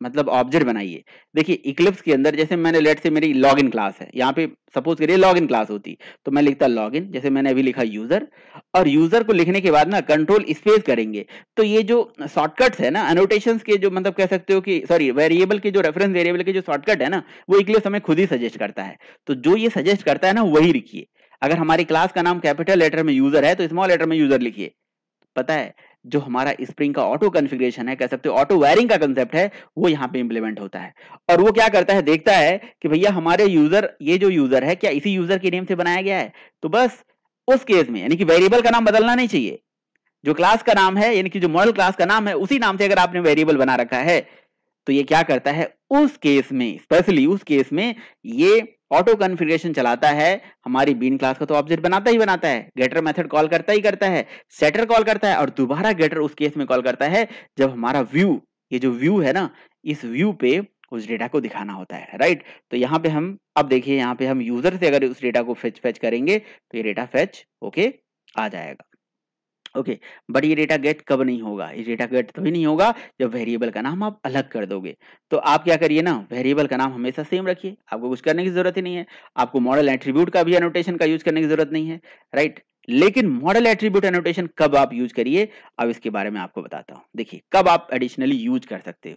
मतलब ऑब्जेक्ट बनाइए, देखिए इक्लिप्स के अंदर जैसे मैंने लेट से मेरी लॉगिन क्लास है, यहाँ पे सपोज करिए लॉगिन क्लास होती तो मैं लिखता लॉगिन, जैसे मैंने अभी लिखा यूजर, और यूजर को लिखने के बाद ना कंट्रोल स्पेस करेंगे तो ये जो शॉर्टकट्स है ना एनोटेशंस के, जो मतलब कह सकते हो कि सॉरी वेरिएबल के जो रेफरेंस वेरिएबल के जो शॉर्टकट है ना, वो इक्लिप्स हमें खुद ही सजेस्ट करता है। तो जो ये सजेस्ट करता है ना वही लिखिए। अगर हमारी क्लास का नाम कैपिटल लेटर में यूजर है तो स्मॉल लेटर में यूजर लिखिए। पता है जो हमारा स्प्रिंग का ऑटो कॉन्फ़िगरेशन है, कह सकते हो ऑटो वायरिंग का कांसेप्ट है, वो यहाँ पे इंप्लीमेंट होता है। और वो क्या करता है, देखता है कि भैया हमारे यूजर, ये जो यूजर है क्या इसी यूजर के नेम से बनाया गया है, तो बस उस केस में यानी कि वेरिएबल का नाम बदलना नहीं चाहिए। जो क्लास का नाम है यानी कि जो मॉडल क्लास का नाम है उसी नाम से अगर आपने वेरिएबल बना रखा है तो ये क्या करता है, उस केस में, स्पेशली उस केस में ये ऑटो कॉन्फ़िगरेशन चलाता है। हमारी बीन क्लास का तो ऑब्जेक्ट बनाता ही बनाता है, गेटर मेथड कॉल करता ही करता है, सेटर कॉल करता है, और दोबारा गेटर उस केस में कॉल करता है जब हमारा व्यू, ये जो व्यू है ना, इस व्यू पे उस डेटा को दिखाना होता है, राइट। तो यहाँ पे हम अब देखिए, यहाँ पे हम यूजर से अगर उस डेटा को फेच करेंगे तो ये डेटा फेच होके आ जाएगा। ओके, बट ये डेटा गेट कब नहीं होगा, ये डेटा गेट तभी नहीं होगा जब वेरिएबल का नाम आप अलग कर दोगे। तो आप क्या करिए ना, वेरिएबल का नाम हमेशा सेम रखिए, आपको कुछ करने की जरूरत ही नहीं है। आपको मॉडल एट्रीब्यूट का भी एनोटेशन का यूज करने की जरूरत नहीं है, राइट। लेकिन मॉडल एट्रीब्यूट एनोटेशन कब आप यूज करिए, अब इसके बारे में आपको बताता हूं। देखिए कब आप एडिशनली यूज कर सकते हो।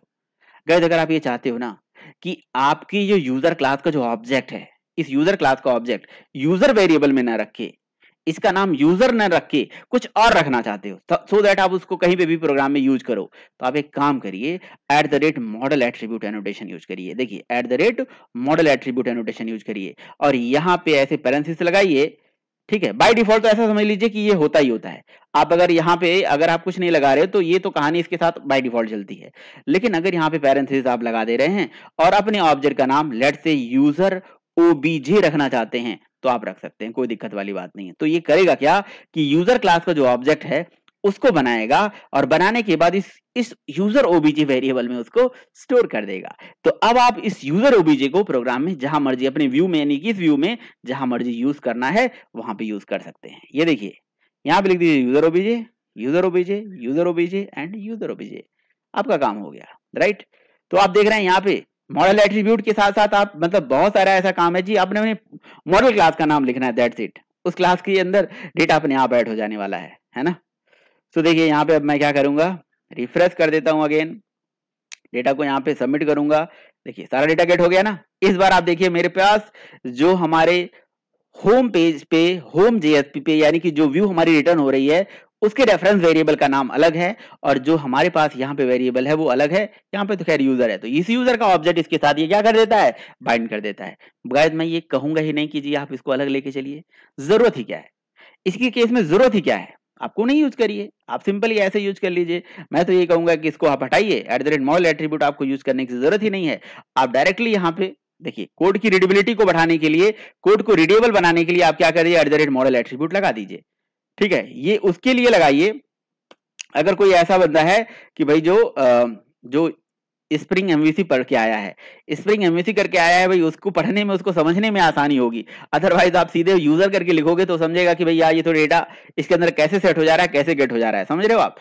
गाइस अगर आप ये चाहते हो ना कि आपकी जो यूजर क्लास का जो ऑब्जेक्ट है, इस यूजर क्लास का ऑब्जेक्ट यूजर वेरिएबल में ना रखे, इसका नाम यूजर न रख के कुछ और रखना चाहते हो, सो दैट आप उसको कहीं पे भी प्रोग्राम में यूज करो, तो आप एक काम करिए, @मॉडल एट्रीब्यूट एनोटेशन यूज करिए। देखिए @मॉडल एट्रीब्यूट एनोटेशन यूज करिए और यहाँ पे ऐसे पैरेंथेसिस लगाइए, ठीक है। बाय डिफॉल्ट तो ऐसा समझ लीजिए कि ये होता ही होता है। आप अगर यहाँ पे अगर आप कुछ नहीं लगा रहे हो तो ये तो कहानी इसके साथ बाय डिफॉल्ट चलती है। लेकिन अगर यहाँ पे पैरेंथेसिस आप लगा दे रहे हैं और अपने ऑब्जेक्ट का नाम लेट से यूजर ओबीजे रखना चाहते हैं तो आप रख सकते हैं, कोई दिक्कत वाली बात नहीं है। तो ये करेगा क्या कि यूजर क्लास का जो ऑब्जेक्ट है उसको बनाएगा और बनाने के बाद इस यूजर ओबीजे वेरिएबल में उसको स्टोर कर देगा। तो अब आप इस यूजर ओबीजे को प्रोग्राम में जहां मर्जी अपने व्यू में यानी कि इस व्यू में जहां मर्जी यूज करना है वहां पे यूज कर सकते हैं। ये देखिए यहां पे लिख दीजिए user OBJ, user OBJ, user OBJ and user OBJ, आपका काम हो गया, राइट। तो आप देख रहे हैं यहाँ पे मॉडल एट्रीब्यूट के साथ साथ आप मतलब बहुत सारा ऐसा काम है जी, आपने अपने मॉडल क्लास का नाम लिखना है, दैट्स इट। उस क्लास के अंदर डेटा अपने आप ऐड हो जाने वाला है ना। तो देखिए यहाँ पे अब मैं क्या करूंगा, रिफ्रेश कर देता हूं अगेन, डेटा को यहाँ पे सबमिट करूंगा। देखिए सारा डेटा गेट हो गया ना। इस बार आप देखिए मेरे पास जो हमारे होम पेज पे, होम जेएसपी पे यानी कि जो व्यू हमारी रिटर्न हो रही है उसके रेफरेंस वेरिएबल का नाम अलग है और जो हमारे पास यहाँ पे वेरिएबल है वो अलग है। यहाँ पे तो खैर यूजर है, तो इस यूजर का ऑब्जेक्ट इसके साथ ये क्या कर देता है, बाइंड कर देता है। गाइस मैं ये कहूंगा ही नहीं कि जी आप इसको अलग लेके चलिए, जरूरत ही क्या है, इसके केस में जरूरत ही क्या है, आपको नहीं यूज करिए, आप सिंपली ऐसे यूज कर लीजिए। मैं तो ये कहूंगा कि इसको आप हटाइए, मॉडल एट्रीब्यूट आपको यूज करने की जरूरत ही नहीं है। आप डायरेक्टली यहाँ पे देखिए कोड की रीडेबिलिटी को बढ़ाने के लिए, कोड को रीडेबल बनाने के लिए आप क्या करिए, @मॉडल एट्रीब्यूट लगा दीजिए, ठीक है। ये उसके लिए लगाइए अगर कोई ऐसा बंदा है कि भाई जो स्प्रिंग एमवीसी पढ़ के आया है, स्प्रिंग एमवीसी करके आया है, भाई उसको पढ़ने में उसको समझने में आसानी होगी। अदरवाइज आप सीधे यूजर करके लिखोगे तो समझेगा कि भैया ये तो डेटा इसके अंदर कैसे सेट हो जा रहा है, कैसे गेट हो जा रहा है, समझ रहे हो आप।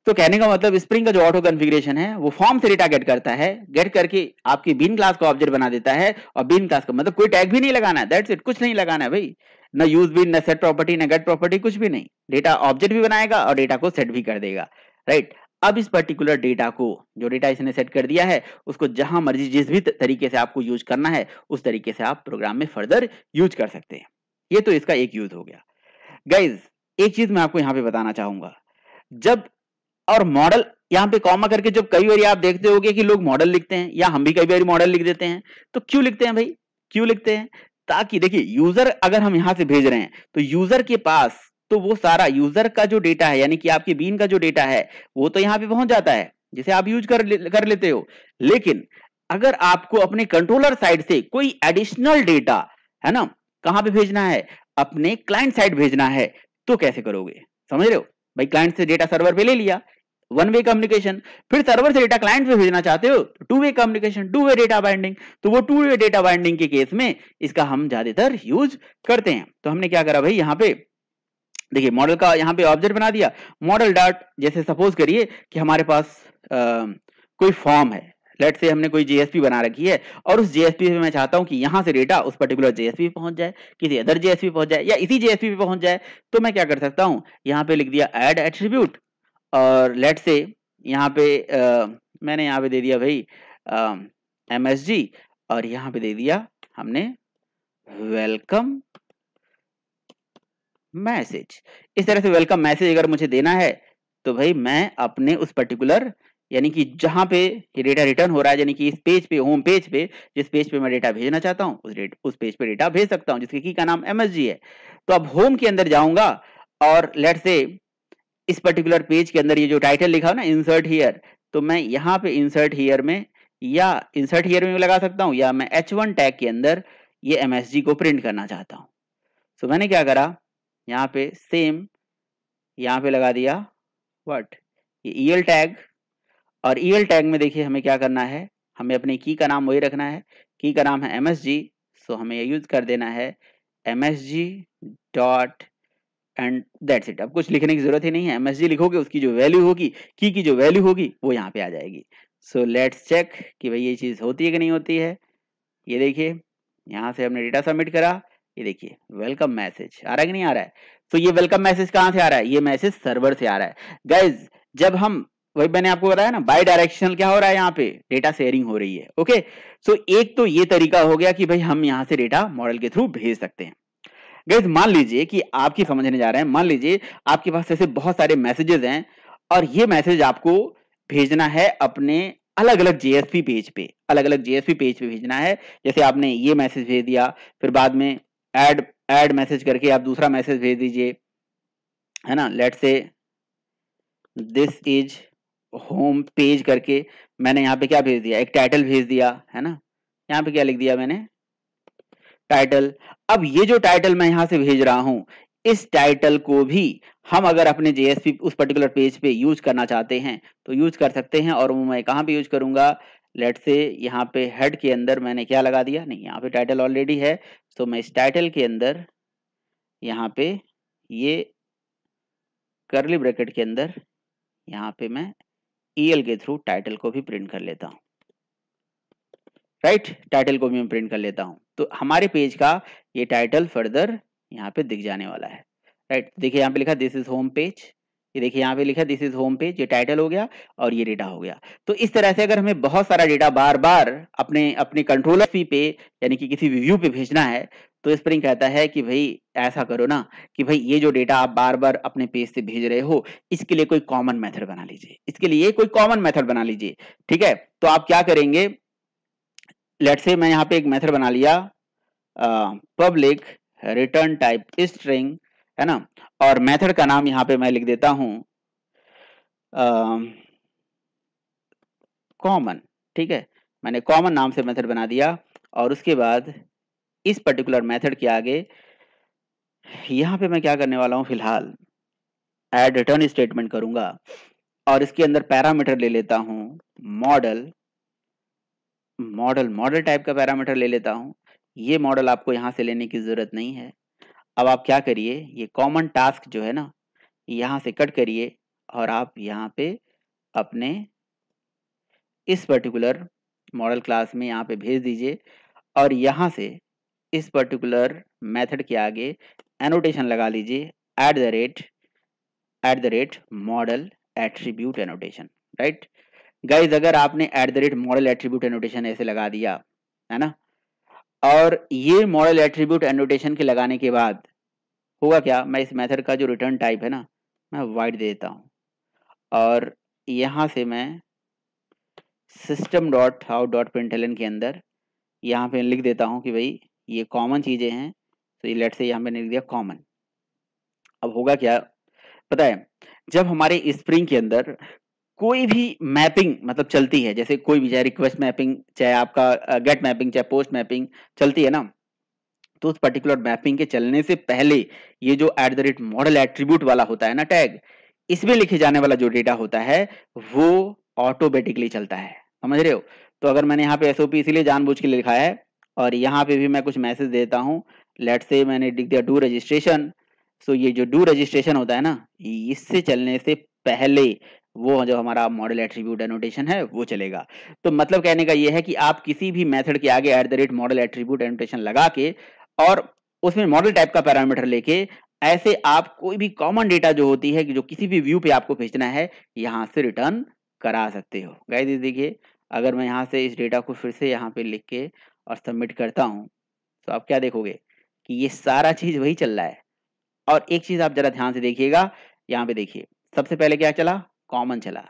तो कहने का मतलब स्प्रिंग का जो ऑटो कॉन्फ़िगरेशन है वो फॉर्म से डेटा गेट करता है, गेट करके आपकी बीन क्लास का ऑब्जेक्ट बना देता है। और बीन क्लास का मतलब कोई टैग भी नहीं लगाना है, दैट्स इट, कुछ नहीं लगाना है भाई, ना यूज बीन, ना सेट प्रॉपर्टी, ना गेट प्रॉपर्टी, कुछ भी नहीं। डेटा ऑब्जेक्ट भी बनाएगा और डेटा को सेट भी कर देगा, राइट। अब इस पर्टिकुलर डेटा को, जो डेटा इसने सेट कर दिया है, उसको जहां मर्जी जिस भी तरीके से आपको यूज करना है उस तरीके से आप प्रोग्राम में फर्दर यूज कर सकते हैं। ये तो इसका एक यूज हो गया। गाइज एक चीज मैं आपको यहां पे बताना चाहूंगा, जब और मॉडल यहाँ पे कॉमा करके जब कई बार आप देखते होगे कि लोग मॉडल लिखते हैं या हम भी कई बार मॉडल लिख देते हैं, तो क्यों लिखते हैं भाई, क्यों लिखते हैं, ताकि देखिए यूजर अगर हम यहां से भेज रहे हैं तो यूजर के पास तो वो सारा यूजर का जो डेटा है यानी कि आपके बीन का जो डेटा है वो तो यहाँ पे पहुंच जाता है जिसे आप यूज कर लेते हो। लेकिन अगर आपको अपने कंट्रोलर साइड से कोई एडिशनल डेटा है ना कहां पे भेजना है, अपने क्लाइंट साइड भेजना है, तो कैसे करोगे? समझ रहे हो भाई, क्लाइंट से डेटा सर्वर पे ले लिया, वन वे कम्युनिकेशन, फिर सर्वर से डेटा क्लाइंट पे भेजना चाहते हो two way communication, two way data binding. तो वो टू वे डेटा बाइंडिंग के केस में इसका हम ज्यादातर यूज करते हैं। तो हमने क्या करा भाई, यहाँ पे देखिए मॉडल का यहाँ पे ऑब्जेक्ट बना दिया, मॉडल डॉट, जैसे सपोज करिए कि हमारे पास कोई फॉर्म है, लेट से हमने कोई जेएसपी बना रखी है और उस जेएसपी पे मैं चाहता हूं कि यहां से डेटा उस पर्टिकुलर जेएसपी पे पहुंच जाए, किसी अदर जेएसपी पे पहुंच जाए या इसी जेएसपी पे पहुंच जाए। तो मैं क्या कर सकता हूं, यहाँ पे लिख दिया ऐड एट्रीब्यूट और लेट से यहाँ पे मैंने यहाँ पे दे दिया भाई MSG और यहाँ पे दे दिया हमने वेलकम मैसेज। इस तरह से वेलकम मैसेज अगर मुझे देना है तो भाई मैं अपने उस पर्टिकुलर यानी कि जहां पे ये डेटा रिटर्न हो रहा है यानी कि इस पेज पे, होम पेज पे, जिस पेज पे मैं डेटा भेजना चाहता हूं उस पेज पे डेटा भेज सकता हूं जिसके की का नाम MSG है। तो अब होम के अंदर जाऊंगा और लेट से इस पर्टिकुलर पेज के अंदर ये जो टाइटल लिखा हो ना इंसर्ट हियर, तो मैं यहाँ पे इंसर्ट हियर में या इंसर्ट हियर में लगा सकता हूँ या मैं H1 टैग के अंदर ये MSG को प्रिंट करना चाहता हूँ। तो मैंने क्या करा, यहाँ पे सेम यहाँ पे लगा दिया व्हाट, ये EL टैग, और EL टैग में देखिए हमें क्या करना है, हमें अपने की का नाम वही रखना है, की का नाम है MSG। सो हमें ये यूज कर देना है MSG dot and that's it. अब कुछ लिखने की जरूरत ही नहीं है, MSG लिखोगे उसकी जो वैल्यू होगी, की जो वैल्यू होगी वो यहाँ पे आ जाएगी। सो लेट्स चेक कि भाई ये चीज होती है कि नहीं होती है। ये देखिए यहाँ से हमने डेटा सबमिट करा, ये देखिए वेलकम मैसेज आ रहा है कि नहीं आ रहा है। तो ये वेलकम मैसेज कहाँ से आ रहा है, ये मैसेज सर्वर से आ रहा है। गाइज जब हम, वही मैंने आपको बताया ना, बाई डायरेक्शनल क्या हो रहा है, यहाँ पे डेटा शेयरिंग हो रही है। ओके, सो एक तो ये तरीका हो गया कि भाई हम यहाँ से डेटा मॉडल के थ्रू भेज सकते हैं। गाइस मान लीजिए कि आपकी समझने जा रहे हैं, मान लीजिए आपके पास ऐसे बहुत सारे मैसेजेस हैं और ये मैसेज आपको भेजना है अपने अलग अलग जेएसपी पेज पे, अलग अलग जेएसपी पेज पे भेजना है। जैसे आपने ये मैसेज भेज दिया, फिर बाद में ऐड मैसेज करके आप दूसरा मैसेज भेज दीजिए, है ना, लेट से दिस इज होम पेज करके मैंने यहाँ पे क्या भेज दिया, एक टाइटल भेज दिया, है ना, यहाँ पे क्या लिख दिया मैंने, टाइटल। अब ये जो टाइटल मैं यहां से भेज रहा हूं, इस टाइटल को भी हम अगर अपने जेएसपी उस पर्टिकुलर पेज पे यूज करना चाहते हैं तो यूज कर सकते हैं। और वो मैं कहां पे यूज करूंगा, लेट से यहाँ पे हेड के अंदर मैंने क्या लगा दिया, नहीं यहाँ पे टाइटल ऑलरेडी है, तो मैं इस टाइटल के अंदर यहाँ पे ये करली ब्रैकेट के अंदर यहाँ पे मैं EL के थ्रू टाइटल को भी प्रिंट कर लेता हूँ। राइट, टाइटल को भी मैं प्रिंट कर लेता हूं तो हमारे पेज का ये टाइटल फर्दर यहाँ पे दिख जाने वाला है। राइट, देखिए यहाँ पे लिखा दिस इज होम पेज, ये देखिए यहाँ पे लिखा दिस इज होम पेज, ये टाइटल हो गया और ये डेटा हो गया। तो इस तरह से अगर हमें बहुत सारा डेटा बार बार अपने अपने कंट्रोलर पे यानी कि किसी व्यू पे भेजना है तो स्प्रिंग कहता है कि भाई ऐसा करो ना कि भाई ये जो डेटा आप बार बार अपने पेज से भेज रहे हो इसके लिए कोई कॉमन मेथड बना लीजिए, इसके लिए कोई कॉमन मेथड बना लीजिए। ठीक है, तो आप क्या करेंगे, लेट्स से मैं यहाँ पे एक मेथड बना लिया पब्लिक रिटर्न टाइप स्ट्रिंग, है ना, और मेथड का नाम यहाँ पे मैं लिख देता हूं कॉमन। ठीक है, मैंने कॉमन नाम से मेथड बना दिया और उसके बाद इस पर्टिकुलर मेथड के आगे यहाँ पे मैं क्या करने वाला हूँ, फिलहाल ऐड रिटर्न स्टेटमेंट करूंगा और इसके अंदर पैरामीटर ले लेता हूँ मॉडल, मॉडल टाइप का पैरामीटर ले लेता हूं। ये मॉडल आपको यहां से लेने की जरूरत नहीं है। अब आप क्या करिए, ये कॉमन टास्क जो है ना यहां से कट करिए और आप यहाँ पे अपने इस पर्टिकुलर मॉडल क्लास में यहाँ पे भेज दीजिए और यहाँ से इस पर्टिकुलर मेथड के आगे एनोटेशन लगा लीजिए eight the rate model attribute annotation. Right guys, अगर आपने eight the rate model attribute annotation ऐसे लगा दिया, है ना, और ये मॉडल एट्रीब्यूट एनोटेशन के लगाने के बाद होगा क्या, मैं इस मेथड का जो रिटर्न टाइप है ना मैं वाइड दे देता हूँ और यहाँ से मैं system.out.println के अंदर यहाँ पे लिख देता हूँ कि भाई ये कॉमन चीजें हैं, तो ये लेट से यहाँ मैंने लिख दिया कॉमन। अब होगा क्या पता है, जब हमारे स्प्रिंग के अंदर कोई भी मैपिंग मतलब चलती है, जैसे कोई भी चाहे रिक्वेस्ट मैपिंग, चाहे आपका गेट मैपिंग, चाहे पोस्ट मैपिंग चलती है ना, तो उस पर्टिकुलर मैपिंग के चलने से पहले ये जो eight the rate model attribute वाला होता है ना टैग, इसमें लिखे जाने वाला जो डेटा होता है वो ऑटोमेटिकली चलता है, समझ रहे हो। तो अगर मैंने यहाँ पे एसओपी इसीलिए जानबूझ के लिखा है और यहाँ पे भी मैं कुछ मैसेज देता हूँ, लेट से मैंने लिख दिया डू रजिस्ट्रेशन। सो ये जो डू रजिस्ट्रेशन होता है ना, इससे चलने से पहले वो जो हमारा मॉडल एट्रीब्यूट एनोटेशन है वो चलेगा। तो मतलब कहने का ये है कि आप किसी भी मेथड के आगे eight the rate model attribute annotation लगा के और उसमें मॉडल टाइप का पैरामीटर लेके ऐसे आप कोई भी कॉमन डेटा जो होती है कि जो किसी भी व्यू पे आपको भेजना है यहां से रिटर्न करा सकते हो। गाइस देखिए, अगर मैं यहां से इस डेटा को फिर से यहाँ पे लिख के और सबमिट करता हूं तो आप क्या देखोगे कि ये सारा चीज वही चल रहा है। और एक चीज आप जरा ध्यान से देखिएगा, यहाँ पे देखिए सबसे पहले क्या चला, कॉमन चला,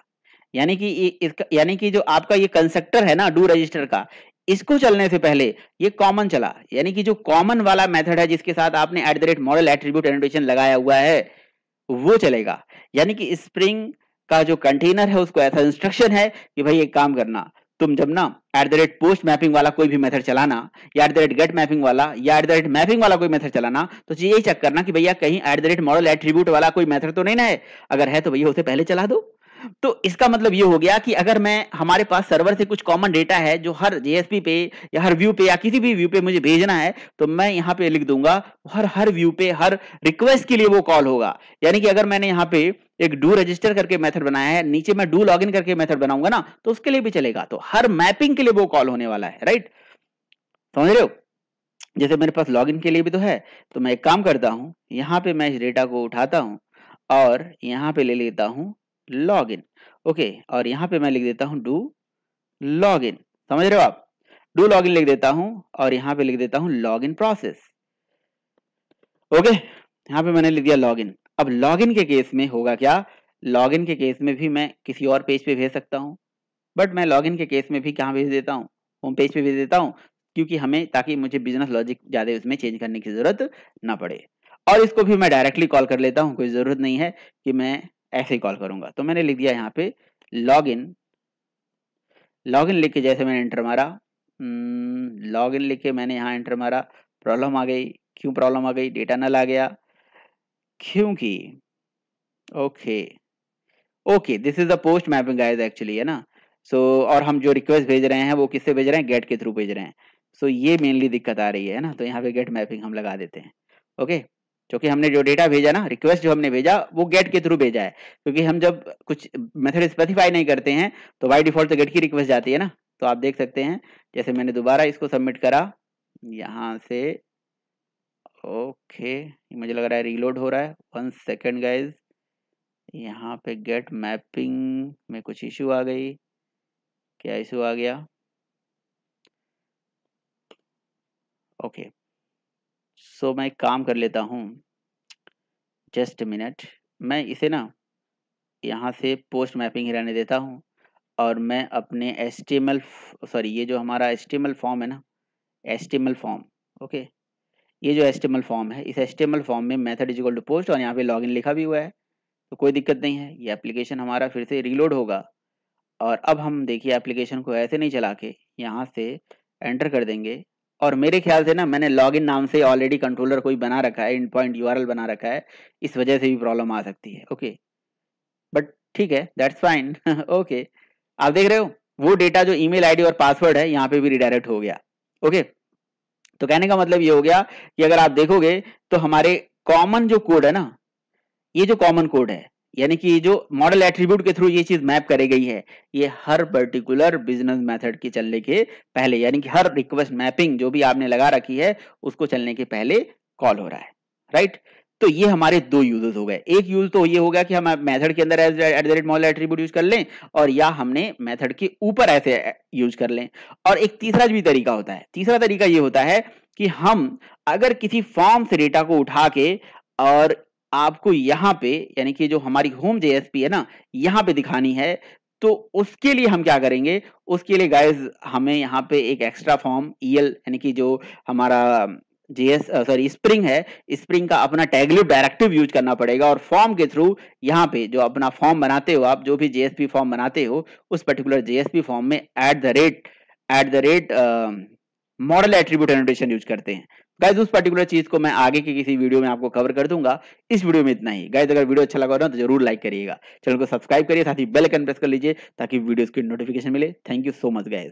यानी कि इसका यानी कि जो आपका ये कंस्ट्रक्टर है ना डू रजिस्टर का, इसको चलने से पहले ये कॉमन चला, यानी कि जो कॉमन वाला मेथड है जिसके साथ आपने eight the rate model attribute annotation लगाया हुआ है वो चलेगा। यानी कि स्प्रिंग का जो कंटेनर है उसको ऐसा इंस्ट्रक्शन है कि भाई एक काम करना, तुम जब ना at the rate post mapping वाला कोई भी मेथड चलाना या at the rate get mapping वाला या एट द रेट मैपिंग वाला कोई मेथड चलाना, तो यही चेक करना कि भैया कहीं eight the rate model attribute वाला कोई मेथड तो नहीं ना है, अगर है तो भैया उसे पहले चला दो। तो इसका मतलब ये हो गया कि अगर मैं हमारे पास सर्वर से कुछ कॉमन डेटा है जो हर जेएसपी पे या हर व्यू पे या किसी भी व्यू पे मुझे भेजना है, तो मैं यहाँ पे लिख दूंगा हर हर व्यू पे हर रिक्वेस्ट के लिए वो कॉल होगा। यानी कि अगर मैंने यहाँ पे एक डू रजिस्टर करके मेथड बनाया है, नीचे मैं डू लॉगिन करके मेथड बनाऊंगा ना, तो उसके लिए भी चलेगा। तो हर मैपिंग के लिए वो कॉल होने वाला है, राइट, समझ रहे हो। जैसे मेरे पास लॉगिन के लिए भी तो है, तो मैं एक काम करता हूं, यहाँ पे मैं इस डेटा को उठाता हूं और यहाँ पे ले लेता हूं लॉगिन, ओके, और यहाँ पे मैं लिख देता हूं डू लॉगिन, समझ रहे हो आप, डू लॉगिन लिख देता हूं और यहाँ पे लिख देता हूं लॉगिन प्रोसेस, ओके, यहाँ पे मैंने लिख दिया लॉगिन। अब लॉगिन के केस में होगा क्या, लॉगिन के केस में भी मैं किसी और पेज पे भेज सकता हूँ, बट मैं लॉगिन के केस में भी कहाँ भेज देता हूँ, होम पेज पे भेज देता हूँ, क्योंकि हमें ताकि मुझे बिजनेस लॉजिक ज्यादा उसमें चेंज करने की जरूरत ना पड़े। और इसको भी मैं डायरेक्टली कॉल कर लेता हूँ, कोई जरूरत नहीं है कि मैं ऐसे ही कॉल करूंगा। तो मैंने लिख दिया यहाँ पे लॉगिन, लॉगिन लिख के जैसे मैंने एंटर मारा, लॉगिन लिख के मैंने यहाँ एंटर मारा, प्रॉब्लम आ गई। क्यों प्रॉब्लम आ गई, डेटा नल आ गया, क्योंकि okay okay this is the post mapping guys actually, है ना। सो और हम जो रिक्वेस्ट भेज रहे हैं वो किससे भेज रहे हैं, गेट के थ्रू भेज रहे हैं। सो ये मेनली दिक्कत आ रही है ना, तो यहाँ पे गेट मैपिंग हम लगा देते हैं, ओके, क्योंकि हमने जो डेटा भेजा ना, रिक्वेस्ट जो हमने भेजा वो गेट के थ्रू भेजा है, क्योंकि हम जब कुछ मेथड स्पेसिफाई नहीं करते हैं तो बाय डिफॉल्ट तो गेट की रिक्वेस्ट जाती है ना। तो आप देख सकते हैं जैसे मैंने दोबारा इसको सबमिट करा यहाँ से, ओके, मुझे लग रहा है रीलोड हो रहा है, 1 सेकेंड गाइज, यहाँ पे गेट मैपिंग में कुछ इशू आ गई, क्या इशू आ गया, ओके, सो मैं एक काम कर लेता हूँ, जस्ट मिनट, मैं इसे ना यहाँ से पोस्ट मैपिंग ही रहने देता हूँ और मैं अपने HTML, सॉरी ये जो हमारा HTML फॉर्म है ना, HTML फॉर्म, ओके, ये जो HTML फॉर्म है, इस HTML फॉर्म में method is equal to post और यहाँ पे लॉगिन लिखा भी हुआ है, तो कोई दिक्कत नहीं है, ये एप्लीकेशन हमारा फिर से रीलोड होगा। और अब हम देखिए एप्लीकेशन को ऐसे नहीं चला के यहाँ से एंटर कर देंगे, और मेरे ख्याल से ना मैंने लॉगिन नाम से ऑलरेडी कंट्रोलर कोई बना रखा है, एंड पॉइंट यूआरएल बना रखा है, इस वजह से भी प्रॉब्लम आ सकती है, ओके, बट ठीक है, दैट्स फाइन, ओके। आप देख रहे हो वो डेटा जो ईमेल आईडी और पासवर्ड है यहाँ पे भी रिडायरेक्ट हो गया, ओके। तो कहने का मतलब ये हो गया कि अगर आप देखोगे तो हमारे कॉमन जो कोड है ना, ये जो कॉमन कोड है, यानी कि जो मॉडल एट्रीब्यूट के थ्रू ये चीज मैप करी गई है, ये हर पर्टिकुलर बिजनेस मेथड के चलने के पहले, यानी कि हर रिक्वेस्ट मैपिंग जो भी आपने लगा रखी है उसको चलने के पहले कॉल हो रहा है, राइट। तो ये हमारे दो यूजेस हो गए, एक यूज तो ये हो गया कि हम मेथड के अंदर eight the rate model attribute use कर लें, और या हमने मेथड के ऊपर ऐसे यूज कर लें। और एक तीसरा भी तरीका होता है, तीसरा तरीका ये होता है कि हम अगर किसी फॉर्म से डेटा को उठा के और आपको यहाँ पे यानी कि जो हमारी होम जेएसपी है ना, यहाँ पे दिखानी है, तो उसके लिए हम क्या करेंगे, उसके लिए गाइस हमें यहाँ पे एक एक्स्ट्रा फॉर्म ईएल यानी कि जो हमारा स्प्रिंग है, स्प्रिंग का अपना टैगलिब डायरेक्टिव यूज करना पड़ेगा और फॉर्म के थ्रू यहाँ पे जो अपना फॉर्म बनाते हो आप, जो भी जेएसपी फॉर्म बनाते हो, उस पर्टिकुलर जेएसपी फॉर्म में eight the rate model attribute annotation use करते हैं। गाइस उस पर्टिकुलर चीज को मैं आगे की किसी वीडियो में आपको कवर कर दूंगा। इस वीडियो में इतना ही। गाइस अगर वीडियो अच्छा लगा हो ना तो जरूर लाइक करिएगा, चैनल को सब्सक्राइब करिए, साथ ही बेल आइकन प्रेस कर लीजिए ताकि वीडियोस की नोटिफिकेशन मिले। Thank you so much guys.